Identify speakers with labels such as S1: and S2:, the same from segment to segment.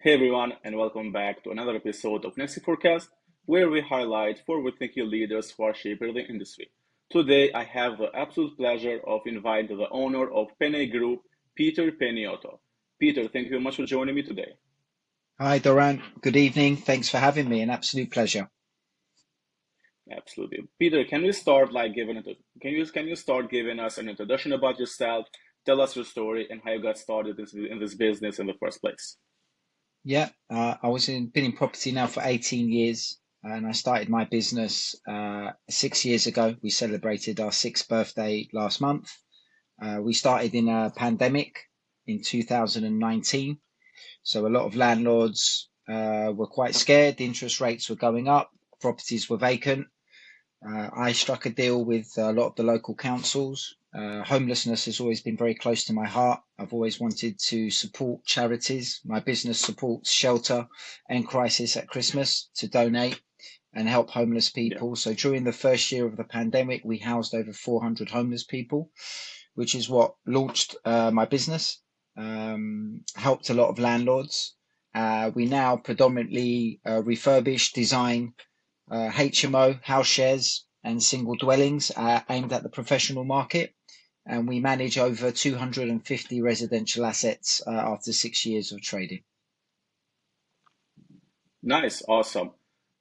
S1: Hey everyone, and welcome back to another episode of Nexiphor Cast, where we highlight forward-thinking leaders who are shaping the industry. Today, I have the absolute pleasure of inviting the owner of Panayi Group, Peter Panayiotou. Peter, thank you very much for joining me today.
S2: Hi, Dorant. Good evening. Thanks for having me. An absolute pleasure.
S1: Absolutely, Peter. Can we start like giving it? Can you start giving us an introduction about yourself? Tell us your story and how you got started in this business in the first place.
S2: Yeah, been in property now for 18 years, and I started my business 6 years ago. We celebrated our sixth birthday last month. We started in a pandemic in 2019, so a lot of landlords were quite scared. The interest rates were going up, properties were vacant. I struck a deal with a lot of the local councils. Homelessness has always been very close to my heart. I've always wanted to support charities. My business supports shelter and crisis at Christmas to donate and help homeless
S1: Yeah,
S2: people. So during the first year of the pandemic, we housed over 400 homeless people, which is what launched my business. Helped a lot of landlords. We now predominantly refurbish, design HMO, house shares, and single dwellings aimed at the professional market. And we manage over 250 residential assets after 6 years of trading.
S1: nice, awesome.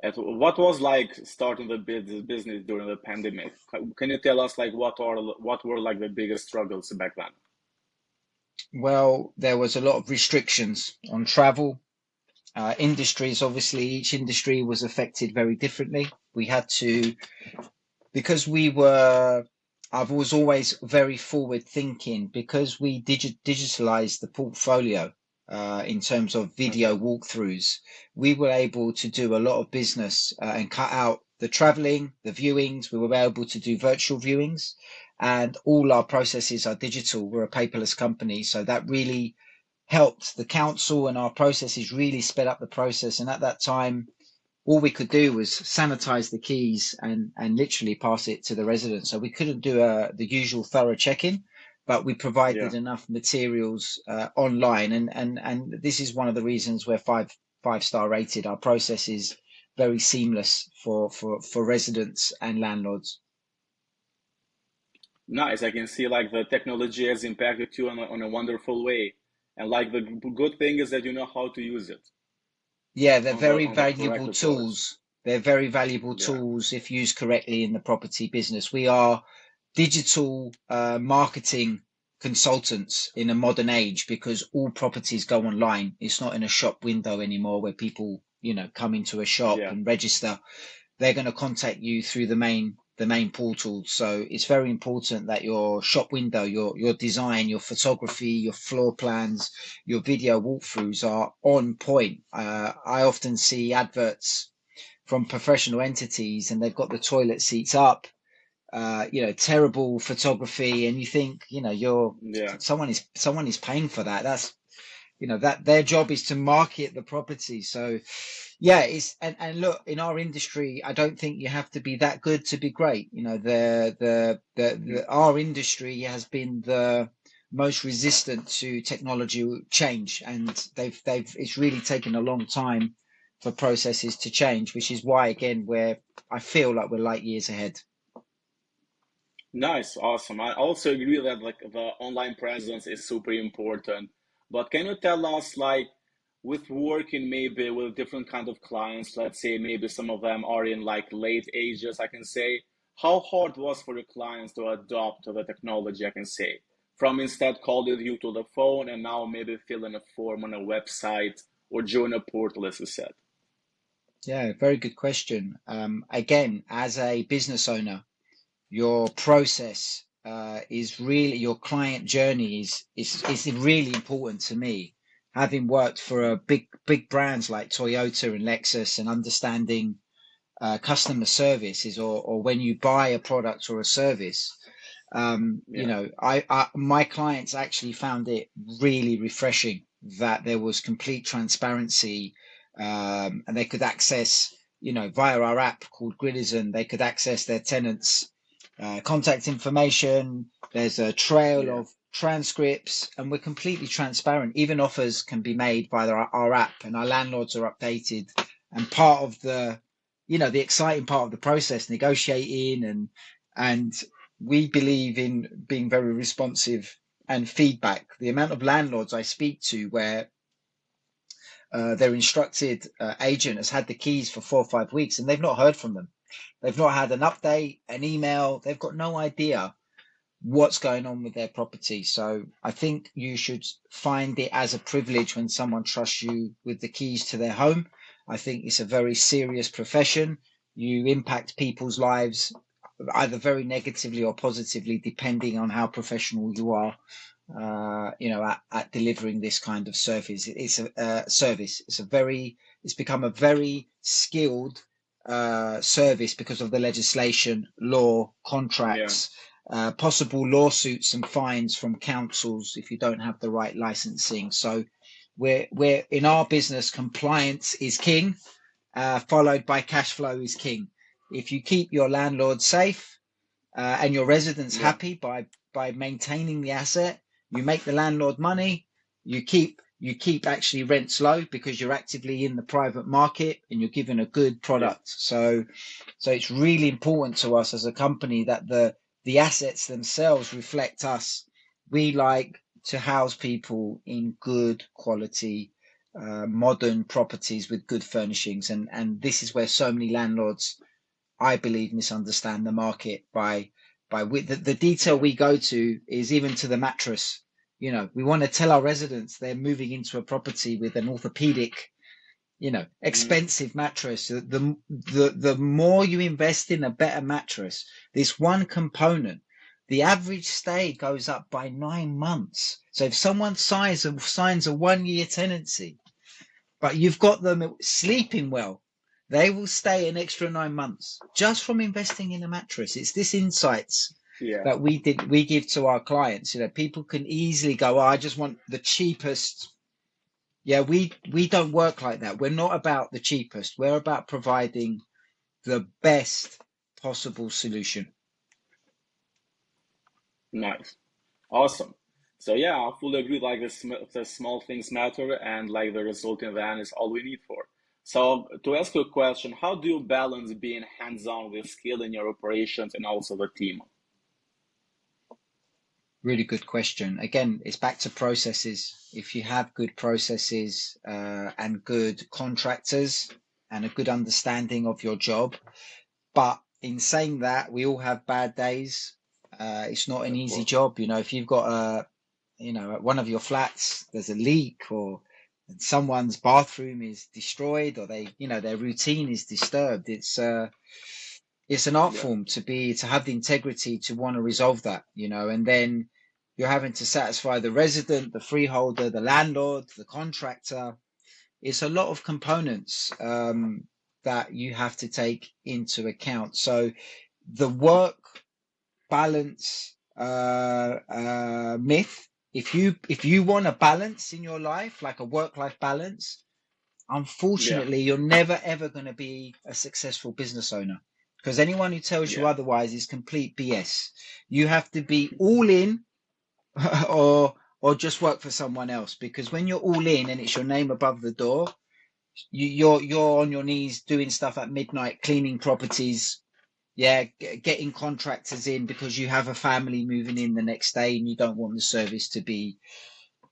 S1: And what was like starting the business during the pandemic? Can you tell us like what were like the biggest struggles back then?
S2: Well, there was a lot of restrictions on travel. Industries, obviously, each industry was affected very differently. We had to, because we were, I was always very forward thinking because we digitalized the portfolio in terms of video
S1: Okay.
S2: walkthroughs. We were able to do a lot of business and cut out the traveling, the viewings. We were able to do virtual viewings, and all our processes are digital. We're a paperless company, so that really helped the council, and our processes really sped up the process. And at that time, all we could do was sanitize the keys and literally pass it to the resident. So we couldn't do the usual thorough check-in, but we
S1: Yeah.
S2: provided enough materials online. And this is one of the reasons we're five-star rated. Our process is very seamless for residents and landlords.
S1: Nice. I can see like the technology has impacted you on a wonderful way. And like the good thing is that you know how to use it
S2: Yeah, they're
S1: on the
S2: very
S1: correct,
S2: valuable
S1: of course.
S2: tools. They're very valuable
S1: Yeah.
S2: tools if used correctly in the property business. We are digital marketing consultants in a modern age because all properties go online. It's not in a shop window anymore where people, come into a shop
S1: Yeah.
S2: and register. They're going to contact you through the main portal. So it's very important that your shop window, your design, your photography, your floor plans, your video walkthroughs are on point. I often see adverts from professional entities and they've got the toilet seats up, terrible photography, and you think, you're
S1: Yeah.
S2: someone is paying for that. That's that their job is to market the property. So yeah, and look, in our industry, I don't think you have to be that good to be great.
S1: Mhm.
S2: Our industry has been the most resistant to technology change, and they've it's really taken a long time for processes to change, which is why again I feel like we're light years ahead.
S1: Nice, awesome. I also agree that like the online presence is super important. But can you tell us like with working maybe with different kind of clients, let's say maybe some of them are in like late ages, I can say, how hard was for the clients to adopt to the technology, I can say, from instead calling you to the phone and now maybe fill in a form on a website or join a portal, as you said.
S2: Yeah, very good question. Again, as a business owner, your process is really your client journey is really important to me. Having worked for a big brands like Toyota and Lexus, and understanding customer service is, or when you buy a product or a service,
S1: Yeah,
S2: I my clients actually found it really refreshing that there was complete transparency, and they could access, via our app called Gridizen, they could access their tenants' contact information. There's a trail
S1: yeah,
S2: of transcripts, and we're completely transparent. Even offers can be made by our app, and our landlords are updated. And part of the, the exciting part of the process, negotiating, and we believe in being very responsive and feedback. The amount of landlords I speak to where their instructed agent has had the keys for 4 or 5 weeks and they've not heard from them. They've not had an update, an email. They've got no idea what's going on with their property. So I think you should find it as a privilege when someone trusts you with the keys to their home. I think it's a very serious profession. You impact people's lives either very negatively or positively, depending on how professional you are. At delivering this kind of service. It's a service. It's become a very skilled service because of the legislation, law,
S1: Yeah.
S2: contracts, possible lawsuits and fines from councils if you don't have the right licensing. So we're in our business, compliance is king, followed by cash flow is king. If you keep your landlord safe and your residents
S1: Yeah.
S2: happy by maintaining the asset, you make the landlord money. You keep actually rents low because you're actively in the private market and you're given a good
S1: Yeah.
S2: product. So it's really important to us as a company that the assets themselves reflect us. We like to house people in good quality, modern properties with good furnishings, and this is where so many landlords, I believe, misunderstand the market by the detail we go to is even to the mattress. We want to tell our residents they're moving into a property with an orthopedic,
S1: Mm-hmm.
S2: expensive mattress. The more you invest in a better mattress, this one component, the average stay goes up by 9 months. So if someone signs a 1-year tenancy, but you've got them sleeping well, they will stay an extra 9 months just from investing in a mattress. It's this insights
S1: Yeah.
S2: that we give to our clients. People can easily go, I just want the cheapest. Yeah, we don't work like that. We're not about the cheapest. We're about providing the best possible solution.
S1: Nice. Awesome. So yeah, I fully agree. Like the small things matter, and like the resulting van is all we need for. So to ask you a question, how do you balance being hands-on with skill in your operations and also the team?
S2: Really good question. Again, it's back to processes. If you have good processes and good contractors and a good understanding of your job, but in saying that, we all have bad days. It's not an
S1: Of
S2: easy
S1: course.
S2: job. If you've got at one of your flats, there's a leak or someone's bathroom is destroyed or their routine is disturbed. It's an art
S1: Yeah.
S2: form to have the integrity to want to resolve that, and then you're having to satisfy the resident, the freeholder, the landlord, the contractor. It's a lot of components that you have to take into account. So the work balance myth. If you want a balance in your life, like a work-life balance,
S1: Yeah.
S2: unfortunately, you're never ever going to be a successful business owner because anyone who tells you
S1: Yeah.
S2: otherwise is complete BS. You have to be all in or just work for someone else because when you're all in and it's your name above the door, you're on your knees doing stuff at midnight, cleaning properties, yeah, getting contractors in because you have a family moving in the next day and you don't want the service to be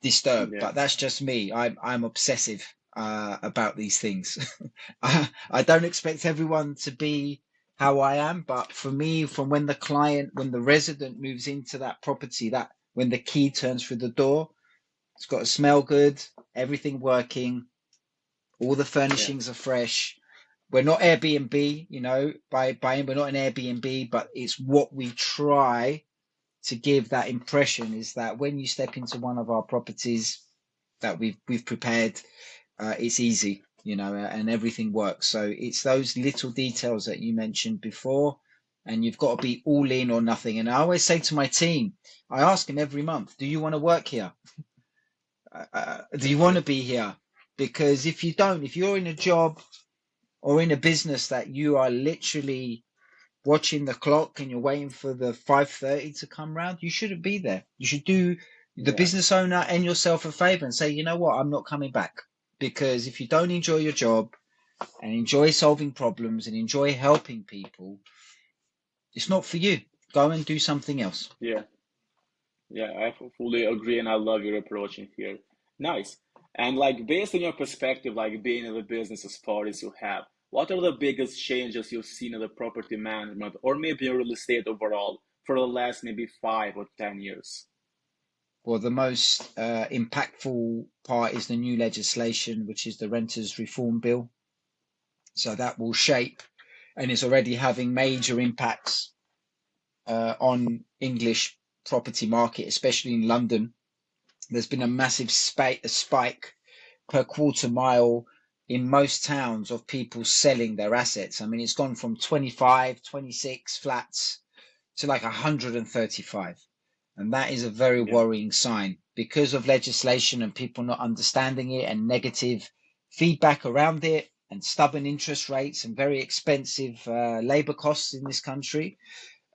S2: disturbed.
S1: Yeah.
S2: But that's just me. I'm obsessive about these things. I don't expect everyone to be how I am, but for me, from when the resident moves into that property, that when the key turns through the door, it's got to smell good, everything working, all the
S1: Yeah.
S2: furnishings are fresh. We're not Airbnb, we're not an Airbnb, but it's what we try to give that impression is that when you step into one of our properties that we've prepared, it's easy, and everything works. So it's those little details that you mentioned before, and you've got to be all in or nothing. And I always say to my team, I ask them every month, do you want to work here? Do you want to be here? Because if you don't, if you're in a job or in a business that you are literally watching the clock and you're waiting for the 5:30 to come round, you shouldn't be there. You should do the
S1: Yeah,
S2: business owner and yourself a favor and say, you know what, I'm not coming back. Because if you don't enjoy your job and enjoy solving problems and enjoy helping people, it's not for you. Go and do something else.
S1: yeah, yeah. I fully agree, and I love your approach in here. Nice. And like based on your perspective, like being in the business as far as you have, what are the biggest changes you've seen in the property management or maybe in real estate overall for the last maybe 5 or 10 years?
S2: Well, the most impactful part is the new legislation, which is the Renters Reform Bill. So that will shape and is already having major impacts on English property market, especially in London. There's been a massive spike per quarter mile in most towns of people selling their assets. I mean, it's gone from 25, 26 flats to like 135. And that is a very
S1: Yeah,
S2: worrying sign because of legislation and people not understanding it and negative feedback around it and stubborn interest rates and very expensive labor costs in this country.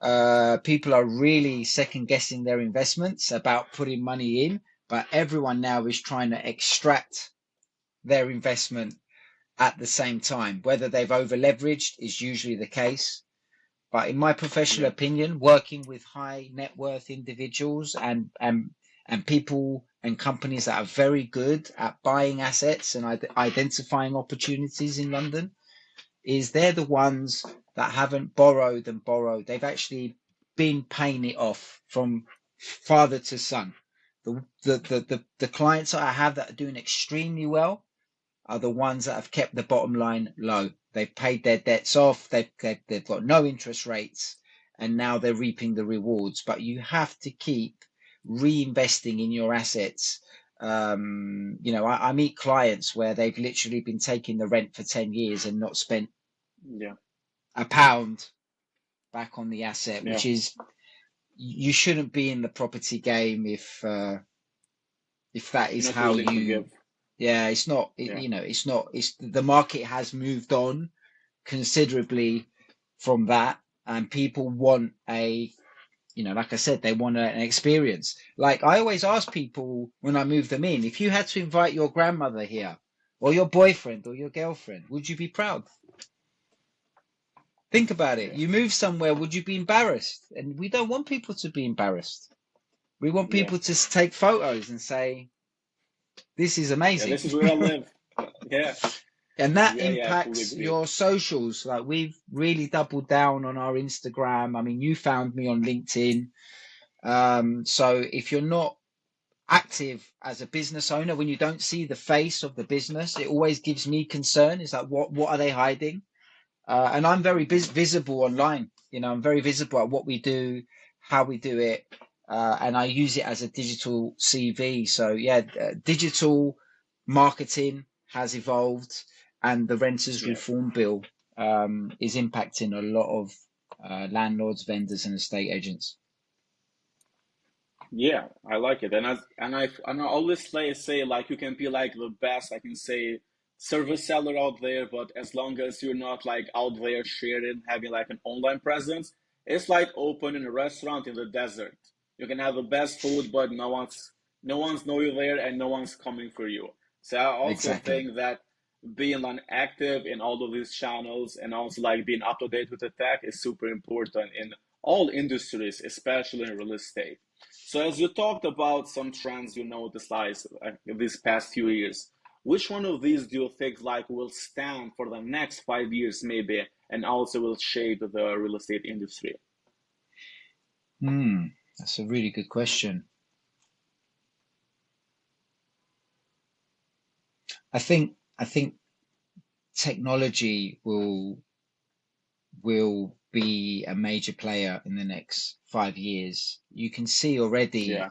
S2: People are really second guessing their investments about putting money in, but everyone now is trying to extract their investment at the same time. Whether they've over leveraged is usually the case. But in my professional
S1: yeah,
S2: opinion, working with high net worth individuals and people and companies that are very good at buying assets and identifying opportunities in London, is they're the ones that haven't borrowed and borrowed. They've actually been paying it off from father to son. The clients that I have that are doing extremely well are the ones that have kept the bottom line low. They've paid their debts off. They've got no interest rates, and now they're reaping the rewards. But you have to keep reinvesting in your assets. I meet clients where they've literally been taking the rent for 10 years and not spent
S1: yeah,
S2: a pound back on the asset,
S1: yeah.
S2: which is, you shouldn't be in the property game if that
S1: You're
S2: is
S1: not
S2: how
S1: willing to
S2: you.
S1: give.
S2: Yeah, it's not.
S1: Yeah,
S2: It's not. It's the market has moved on considerably from that, and people want like I said, they want an experience. Like I always ask people when I move them in, if you had to invite your grandmother here, or your boyfriend, or your girlfriend, would you be proud? Think about it.
S1: yeah,
S2: You move somewhere, would you be embarrassed? And we don't want people to be embarrassed. We want
S1: yeah,
S2: people to take photos and say, "This is
S1: yeah.
S2: amazing."
S1: This is where I live. Yeah,
S2: And that
S1: yeah, yeah. I fully
S2: impacts
S1: agree.
S2: your socials. Like we've really doubled down on our Instagram. I mean, you found me on LinkedIn. So if you're not active as a business owner, when you don't see the face of the business, it always gives me concern. Is like, what are they hiding? And I'm very visible online. I'm very visible at what we do, how we do it, and I use it as a digital CV. So yeah, digital marketing has evolved, and the Renters
S1: Yeah,
S2: Reform Bill is impacting a lot of landlords, vendors, and estate agents.
S1: yeah. I like it, and I always say like you can be like the best I can say service seller out there, but as long as you're not like out there sharing, having like an online presence, it's like opening a restaurant in the desert. You can have the best food, but no one's know you there, and no one's coming for you. So I also
S2: Exactly.
S1: think that being like active in all of these channels and also like being up to date with the tech is super important in all industries, especially in real estate. So as you talked about some trends you noticed like these past few years, which one of these do you think like will stand for the next 5 years maybe, and also will shape the real estate industry?
S2: That's a really good question. I think technology will be a major player in the next 5 years. You can see already
S1: Yeah,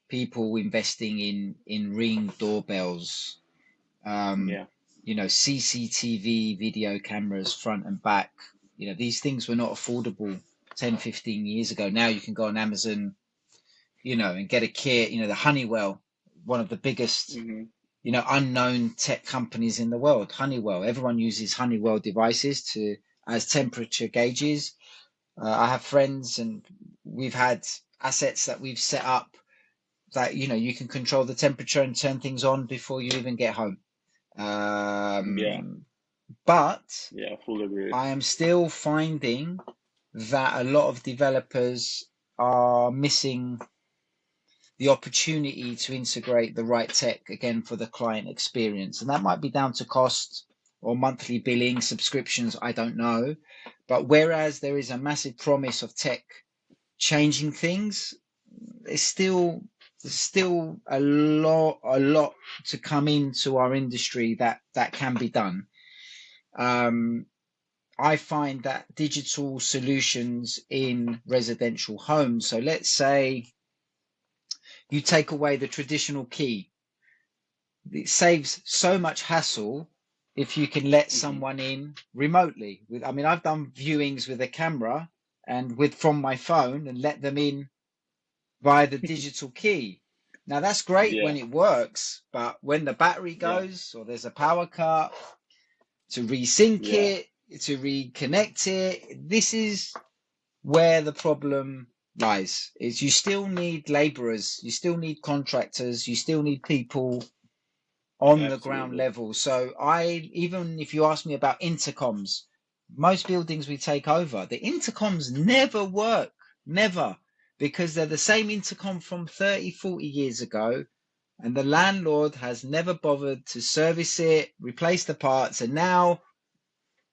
S2: people investing in Ring doorbells, um,
S1: yeah,
S2: CCTV video cameras front and back. These things were not affordable 10, 15 years ago. Now you can go on Amazon, and get a kit, the Honeywell, one of the biggest,
S1: mm-hmm.
S2: unknown tech companies in the world. Honeywell, everyone uses Honeywell devices to as temperature gauges. I have friends, and we've had assets that we've set up that you can control the temperature and turn things on before you even get home.
S1: Yeah,
S2: But
S1: yeah, fully agree.
S2: I am still finding that a lot of developers are missing the opportunity to integrate the right tech again for the client experience. And that might be down to cost or monthly billing, subscriptions, I don't know. But whereas there is a massive promise of tech changing things, there's still a lot to come into our industry that can be done. Um, I find that digital solutions in residential homes. So let's say you take away the traditional key. It saves so much hassle if you can let
S1: Hmm.
S2: someone in remotely. I mean, I've done viewings with a camera and with from my phone and let them in via the digital key. Now that's great
S1: Yeah,
S2: when it works, but when the battery
S1: yeah,
S2: goes or there's a power cut, to resync
S1: yeah,
S2: it, to reconnect it, this is where the problem lies. Is you still need laborers, you still need contractors, you still need people on the ground
S1: absolutely.
S2: level. So even if you ask me about intercoms, most buildings we take over, the intercoms never work, never, because they're the same intercom from 30, 40 years ago. And the landlord has never bothered to service it, replace the parts. And now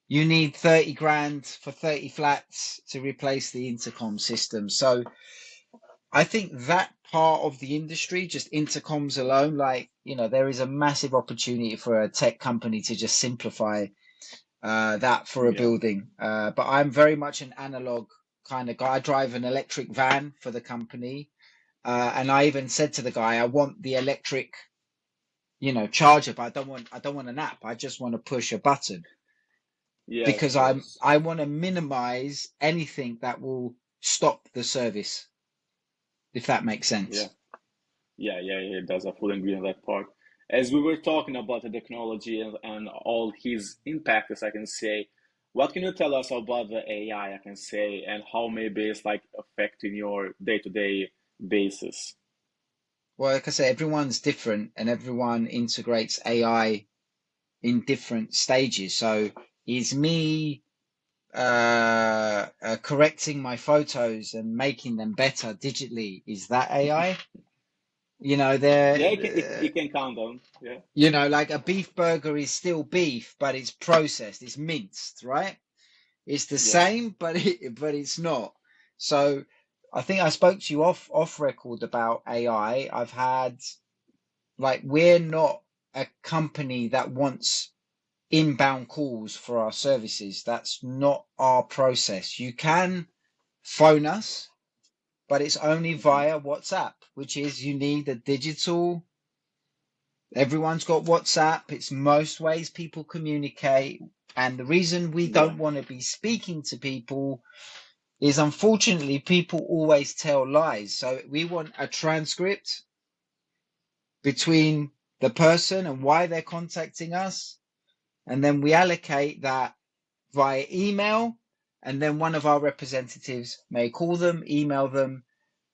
S2: you need 30 grand for 30 flats to replace the intercom system. So I think that part of the industry, just intercoms alone, there is a massive opportunity for a tech company to just simplify that for a
S1: Yeah,
S2: building. But I'm very much an analog kind of guy. I drive an electric van for the company. And I even said to the guy, I want the electric, charger, but I don't want an app. I just want to push a button
S1: yeah, of
S2: because
S1: course.
S2: I want to minimize anything that will stop the service, if that makes
S1: Yeah.
S2: sense.
S1: Yeah, yeah, yeah, it does. I fully agree on that part. As we were talking about the technology and all his impacts, I can say, what can you tell us about the AI, I can say, and how maybe it's like affecting your day-to-day basis?
S2: Well, like I said, everyone's different and everyone integrates AI in different stages. So is me correcting my photos and making them better digitally, is that AI?
S1: Yeah,
S2: There,
S1: it can count on. Yeah,
S2: like a beef burger is still beef, but it's processed, it's minced, right? It's the
S1: yeah,
S2: same, but it's not. So I think I spoke to you off record about AI. We're not a company that wants inbound calls for our services. That's not our process. You can phone us, but it's only
S1: hmm,
S2: via WhatsApp, which is you need a digital. Everyone's got WhatsApp. It's most ways people communicate. And the reason we
S1: yeah,
S2: don't want to be speaking to people is unfortunately people always tell lies. So we want a transcript between the person and why they're contacting us. And then we allocate that via email. And then one of our representatives may call them, email them.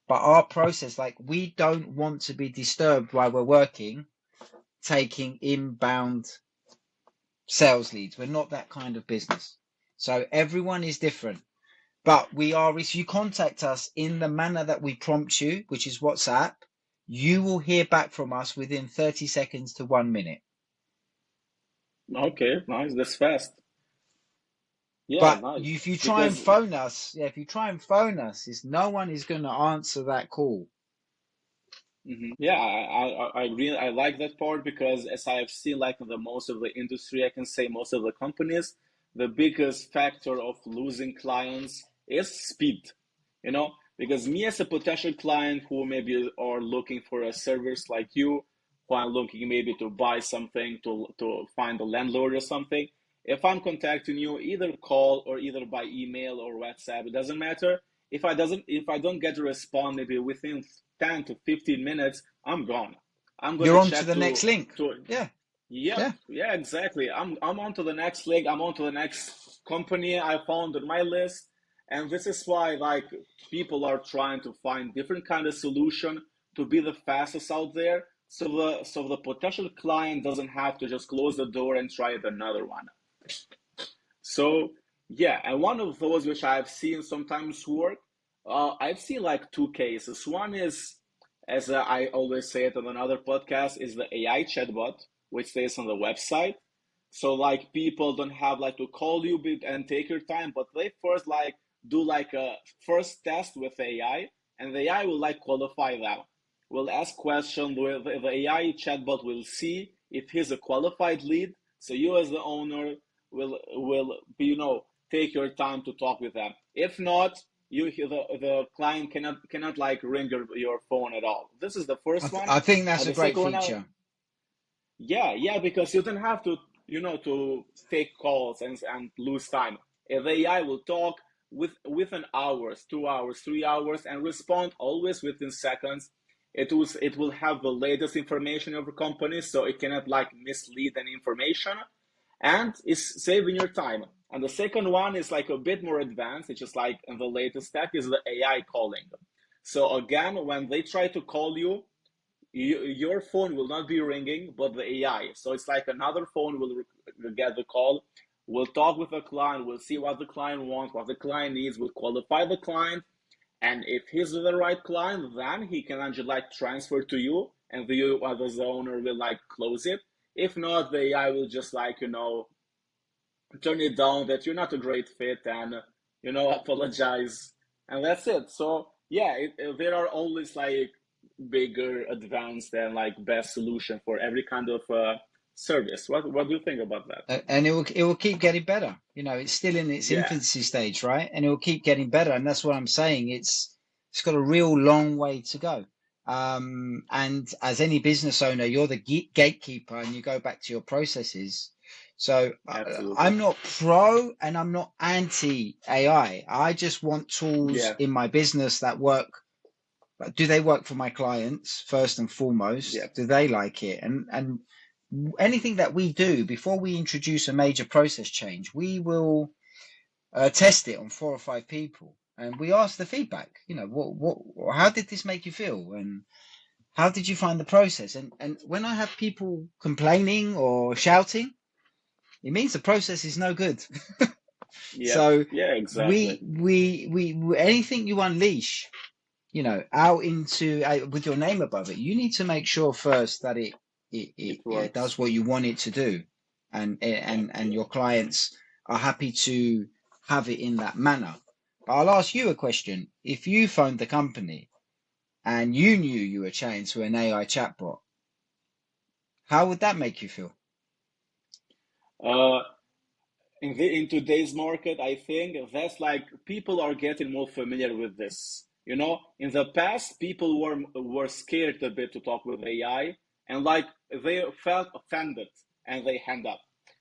S2: But our process, we don't want to be disturbed while we're working, taking inbound sales leads. We're not that kind of business. So everyone is different. But if you contact us in the manner that we prompt you, which is WhatsApp, you will hear back from us within 30 seconds to 1 minute.
S1: okay, nice. That's fast. Yeah,
S2: But
S1: nice.
S2: if you try and
S1: Because
S2: phone us, no one is going to answer that call.
S1: Yeah, I really I like that part because as I have seen like in the most of the industry, I can say most of the companies, the biggest factor of losing clients is speed. You know, because me as a potential client who maybe are looking for a service like you, who are looking maybe to buy something to find a landlord or something, if I'm contacting you either call or either by email or WhatsApp, it doesn't matter. If I don't get a response maybe within 10 to 15 minutes, I'm gone. I'm
S2: You're
S1: gonna
S2: on to
S1: chat
S2: the next link.
S1: to
S2: Yeah,
S1: Yep,
S2: yeah.
S1: yeah, exactly. I'm on to the next league. I'm on to the next company I found on my list. And this is why like people are trying to find different kind of solution to be the fastest out there. So the potential client doesn't have to just close the door and try another one. So yeah, and one of those which I've seen sometimes work, I've seen like two cases. One is, as I always say it on another podcast, is the AI chatbot, which stays on the website. So like people don't have like to call you and take your time, but they first like do like a first test with AI, and the AI will like qualify them. Will ask questions. The AI chatbot will see if he's a qualified lead. So you as the owner will be, take your time to talk with them. If not, the client cannot like ring your phone at all. This is the first one.
S2: I think that's
S1: And
S2: a
S1: the
S2: great
S1: second one,
S2: feature.
S1: yeah, because you don't have to, to take calls and lose time. The AI will talk within hours, 2 hours, 3 hours, and respond always within seconds. It will have the latest information of the company, so it cannot like mislead any information, and is saving your time. And the second one is like a bit more advanced. It's just like in the latest step is the AI calling. So again, when they try to call you, your phone will not be ringing, but the AI. So it's like another phone will get the call. We'll talk with the client. We'll see what the client wants, what the client needs. We'll qualify the client, and if he's the right client, then he can actually like transfer to you, and you as the owner will like close it. If not, the AI will just like turn it down that you're not a great fit and apologize, and that's it. So yeah, there are always like bigger, advanced, and like best solution for every kind of service. What do you think about that?
S2: And it will keep getting better. It's still in its
S1: Yeah,
S2: infancy stage, right? And it will keep getting better. And that's what I'm saying. It's got a real long way to go. And as any business owner, you're the gatekeeper, and you go back to your processes. So
S1: absolutely.
S2: I'm not pro and I'm not anti AI. I just want tools
S1: Yeah,
S2: in my business that work. But do they work for my clients first and
S1: yeah,
S2: foremost? Do they like it? And anything that we do before we introduce a major process change, we will test it on 4 or 5 people, and we ask the feedback. How did this make you feel, and how did you find the process? And when I have people complaining or shouting, it means the process is no good.
S1: yep,
S2: So
S1: yeah, exactly.
S2: we anything you unleash, out into with your name above it, you need to make sure first that
S1: It
S2: it
S1: works.
S2: does what you want it to do, and
S1: Yeah.
S2: your clients are happy to have it in that manner. But I'll ask you a question. If you phoned the company and you knew you were chatting to an AI chatbot, how would that make you feel?
S1: uh in today's market, I think that's like people are getting more familiar with this. In the past, people were scared a bit to talk with AI, and like they felt offended and they hang up.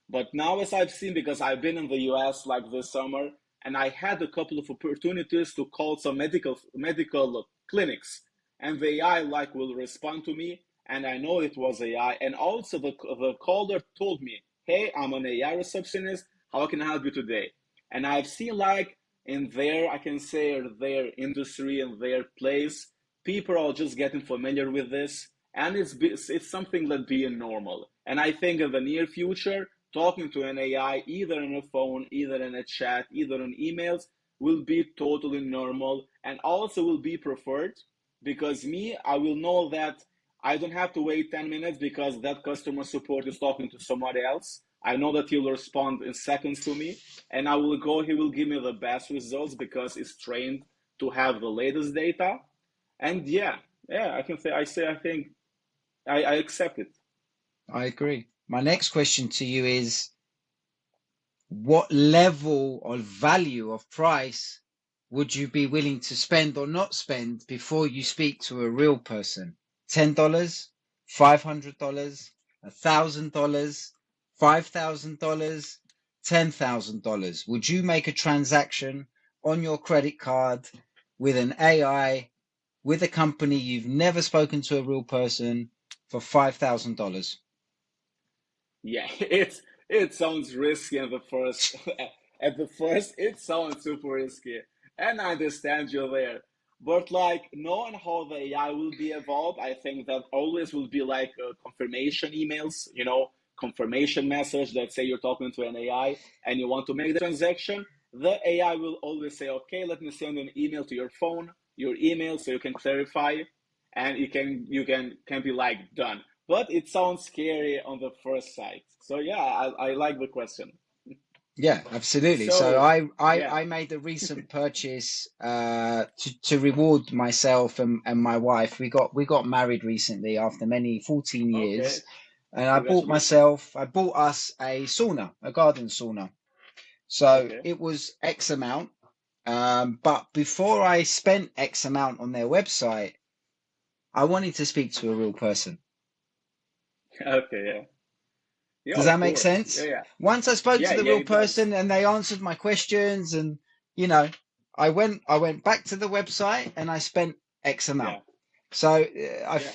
S1: But now, as I've seen, because I've been in the US like this summer, and I had a couple of opportunities to call some medical clinics, and the AI like will respond to me, and I know it was AI, and also the caller told me, "Hey, I'm an AI receptionist. How can I help you today?" And I've seen like in their, I can say, their industry and their place, people are just getting familiar with this, and it's something that being normal. And I think in the near future, talking to an AI, either on a phone, either in a chat, either on emails, will be totally normal, and also will be preferred, because me, I will know that I don't have to wait 10 minutes because that customer support is talking to somebody else. I know that he'll respond in seconds to me, and he will give me the best results because it's trained to have the latest data. And yeah, I think I accept it.
S2: I agree. My next question to you is, what level of value of price would you be willing to spend or not spend before you speak to a real person? $10, $500, $1,000, $5,000, $10,000. Would you make a transaction on your credit card with an AI, with a company you've never spoken to a real person, for $5,000?
S1: Yeah, it sounds risky at the first. At the first, it sounds super risky. And I understand you there. But like knowing how the AI will be evolved, I think that always will be like confirmation emails, confirmation message that say you're talking to an AI and you want to make the transaction. The AI will always say, okay, let me send an email to your phone, your email, so you can clarify, and you can be like done. But it sounds scary on the first sight. So yeah, I like the question.
S2: Yeah, absolutely. So
S1: So yeah,
S2: I made a recent purchase to reward myself and my wife. We got married recently after many 14
S1: okay,
S2: years, and
S1: congratulations.
S2: I bought us a sauna, a garden sauna. So
S1: Okay,
S2: it was X amount. But before I spent X amount on their website, I wanted to speak to a real person.
S1: okay, yeah, yeah,
S2: Does
S1: of
S2: that make
S1: course, yeah,
S2: sense?
S1: yeah,
S2: Once I spoke to
S1: yeah,
S2: the
S1: yeah,
S2: real
S1: it does.
S2: person and they answered my questions, and you know, I went back to the website and I spent X amount.
S1: Yeah,
S2: So
S1: yeah,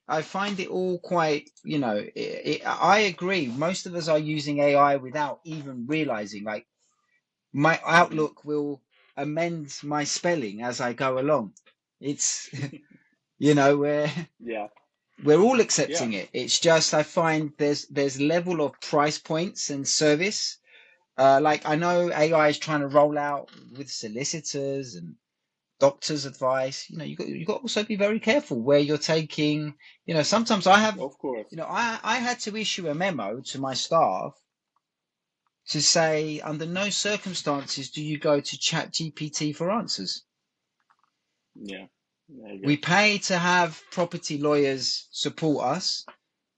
S2: I find it all quite, I agree. Most of us are using AI without even realizing. Like my
S1: hmm,
S2: Outlook will amend my spelling as I go along. It's you know where
S1: yeah,
S2: we're all
S1: yeah,
S2: accepting it. It's just I find there's level of price points and service. Like I know AI is trying to roll out with solicitors and doctors' advice. You got to also be very careful where you're taking. Sometimes I have.
S1: of course.
S2: I had to issue a memo to my staff to say under no circumstances do you go to ChatGPT for answers.
S1: Yeah, yeah, I
S2: We
S1: get you.
S2: pay to have property lawyers support us.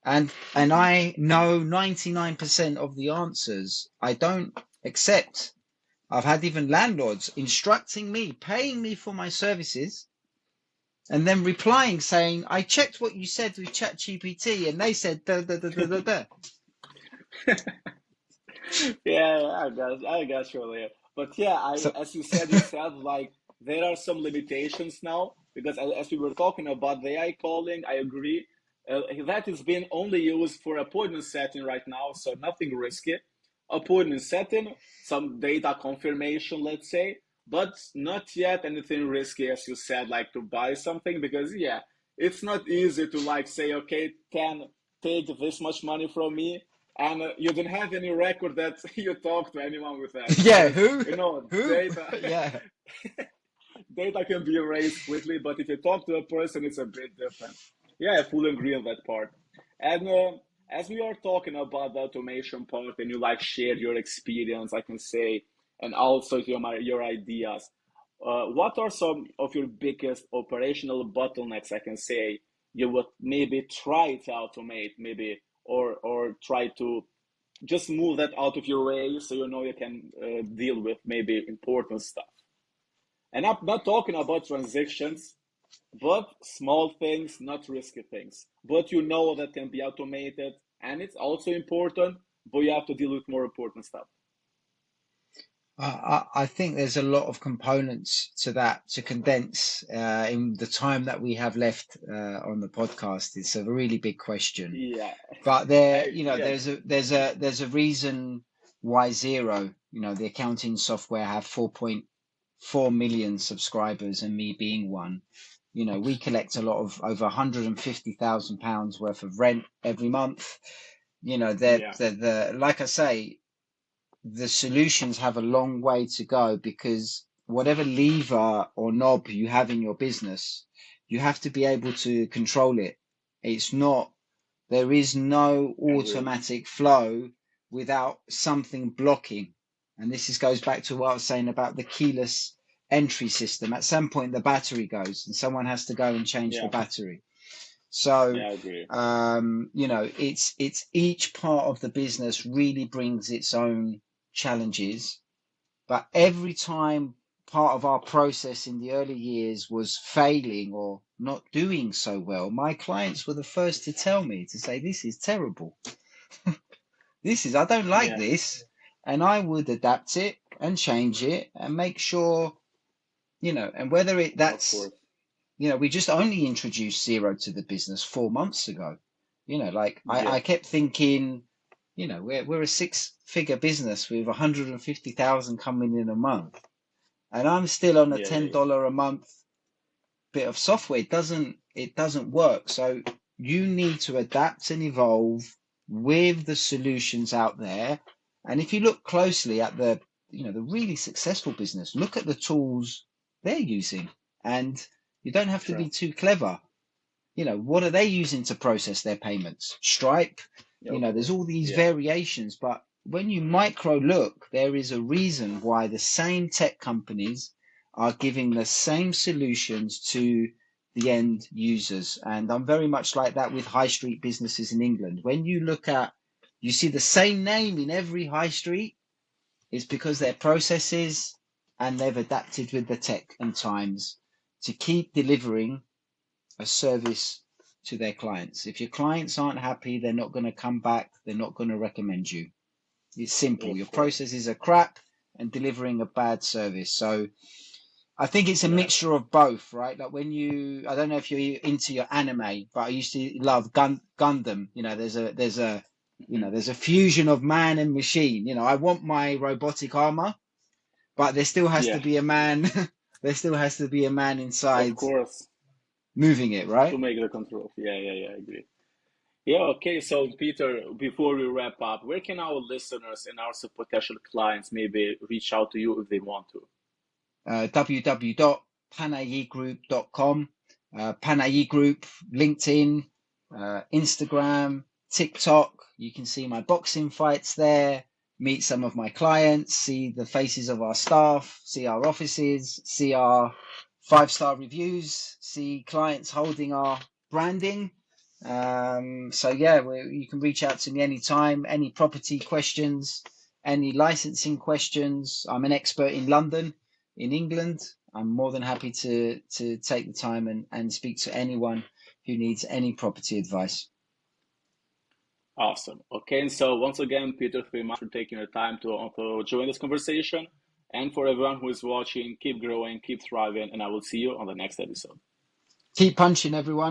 S2: And
S1: Hmm.
S2: I know 99% of the answers I don't accept. I've had even landlords instructing me, paying me for my services, and then replying saying, I checked what you said with ChatGPT and they said da da da da da da.
S1: Yeah, I guess really. But yeah,
S2: So
S1: as you said yourself, like there are some limitations now because as we were talking about the AI calling, I agree. That is being only used for appointment setting right now, so nothing risky. Appointment setting, some data confirmation, let's say, but not yet anything risky, as you said, like to buy something because yeah, it's not easy to like say, okay, can take this much money from me and you don't have any record that you talk to anyone with that
S2: yeah,
S1: because
S2: who? Who?
S1: data
S2: Yeah.
S1: data can be erased quickly, but if you talk to a person it's a bit different. Yeah, I fully agree on that part. And as we are talking about the automation part and you like share your experience, I can say, and also your ideas, what are some of your biggest operational bottlenecks, I can say, you would maybe try to automate, maybe, or try to just move that out of your way so you can deal with maybe important stuff. And I'm not talking about transactions, but small things, not risky things. But that can be automated, and it's also important, but you have to deal with more important stuff.
S2: I think there's a lot of components to that to condense in the time that we have left on the podcast. It's a really big question,
S1: Yeah,
S2: but
S1: yeah,
S2: there's a reason why Zero, the accounting software, have 4.4 million subscribers, and me being one. We collect a lot of over £150,000 worth of rent every month.
S1: yeah,
S2: Like I say, the solutions have a long way to go because whatever lever or knob you have in your business, you have to be able to control it. It's not, there is no
S1: agree.
S2: automatic flow without something blocking. And goes back to what I was saying about the keyless entry system. At some point, the battery goes and someone has to go and change the
S1: Yeah,
S2: battery. So,
S1: yeah, I agree.
S2: it's each part of the business really brings its own challenges. But every time part of our process in the early years was failing or not doing so well, my clients were the first to tell me to say, this is terrible. I don't like
S1: Yeah,
S2: this. And I would adapt it and change it and make sure, and whether
S1: of
S2: that's,
S1: course.
S2: we just only introduced Zero to the business 4 months ago. Like I
S1: Yeah,
S2: kept thinking, we're a six-figure business with 150,000 coming in a month. and I'm still on a
S1: Yeah, yeah,
S2: $10 a month bit of software. It doesn't work. So you need to adapt and evolve with the solutions out there. And if you look closely at the really successful business, look at the tools they're using, and you don't have to be
S1: sure.
S2: too clever. What are they using to process their payments? Stripe.
S1: Yeah, of
S2: There's
S1: course.
S2: all these
S1: Yeah,
S2: variations, but when you micro look, there is a reason why the same tech companies are giving the same solutions to the end users. And I'm very much like that with high street businesses in England. When you see the same name in every high street, it's because their processes and they've adapted with the tech and times to keep delivering a service to their clients. If your clients aren't happy, they're not going to come back. They're not going to recommend you. It's simple.
S1: of
S2: Your
S1: course.
S2: processes are crap and delivering a bad service. So I think it's a
S1: Yeah.
S2: mixture of both, right? Like I don't know if you're into your anime, but I used to love Gundam.
S1: Hmm.
S2: There's a fusion of man and machine. I want my robotic armor, but there still has to
S1: Yeah,
S2: be a man. There still has to be a man
S1: of
S2: inside
S1: course.
S2: moving it,
S1: To
S2: right?
S1: make the control. Yeah, yeah, yeah, I agree. Yeah, okay. So, Peter, before we wrap up, where can our listeners and our potential clients maybe reach out to you if they want to?
S2: www.panayigroup.com, Panayi Group, LinkedIn, Instagram, TikTok. You can see my boxing fights there, meet some of my clients, see the faces of our staff, see our offices, see our 5-star reviews, see clients holding our branding. So yeah, you can reach out to me anytime, any property questions, any licensing questions. I'm an expert in London, in England. I'm more than happy to take the time and speak to anyone who needs any property advice.
S1: Awesome. Okay, and so once again, Peter, thank you very much for taking your time to join this conversation. And for everyone who is watching, keep growing, keep thriving, and I will see you on the next episode.
S2: Keep punching, everyone.